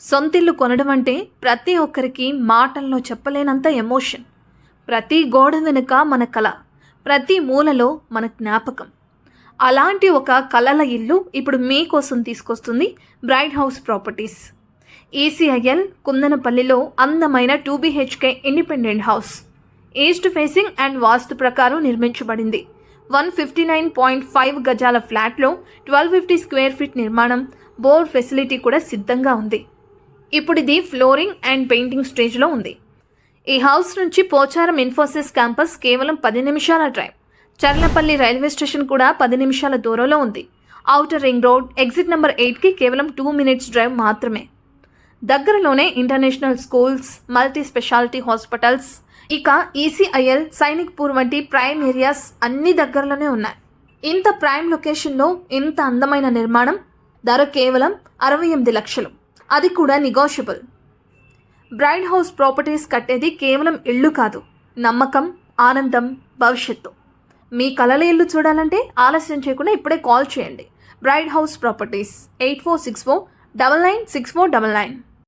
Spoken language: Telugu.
సొంతిల్లు కొనడం అంటే ప్రతి ఒక్కరికి మాటల్లో చెప్పలేనంత ఎమోషన్. ప్రతి గోడ వెనుక మన కళ, ప్రతి మూలలో మన జ్ఞాపకం. అలాంటి ఒక కలల ఇల్లు ఇప్పుడు మీకోసం తీసుకొస్తుంది బ్రైట్ హౌస్ ప్రాపర్టీస్. ఈసీఐఎల్ కుందనపల్లిలో అందమైన 2 BHK independent house. East facing and వాస్తు ప్రకారం నిర్మించబడింది. 159.5 గజాల ఫ్లాట్లో 1250 స్క్వేర్ ఫీట్ నిర్మాణం, బోర్ ఫెసిలిటీ కూడా సిద్ధంగా ఉంది. ఇప్పుడు ఇది ఫ్లోరింగ్ అండ్ పెయింటింగ్ స్టేజ్లో ఉంది. ఈ హౌస్ నుంచి పోచారం ఇన్ఫోసిస్ క్యాంపస్ కేవలం 10 నిమిషాల డ్రైవ్. చర్లపల్లి రైల్వే స్టేషన్ కూడా 10 నిమిషాల దూరంలో ఉంది. Outer ring road exit number 8కి కేవలం 2 minutes డ్రైవ్ మాత్రమే. దగ్గరలోనే international schools, multi speciality hospitals, ఇక ఈసీఐఎల్, సైనిక్పూర్ వంటి ప్రైమ్ ఏరియాస్ అన్ని దగ్గరలోనే ఉన్నాయి. ఇంత ప్రైమ్ లొకేషన్లో ఇంత అందమైన నిర్మాణం, ధర కేవలం 68 లక్షలు, అది కూడా నెగోషియబుల్. బ్రైట్ హౌస్ ప్రాపర్టీస్ కట్టేది కేవలం ఇల్లు కాదు, నమ్మకం, ఆనందం, భవిష్యత్తు. మీ కలల ఇల్లు చూడాలంటే ఆలస్యం చేయకుండా ఇప్పుడే కాల్ చేయండి. Bright house properties 8464 996499.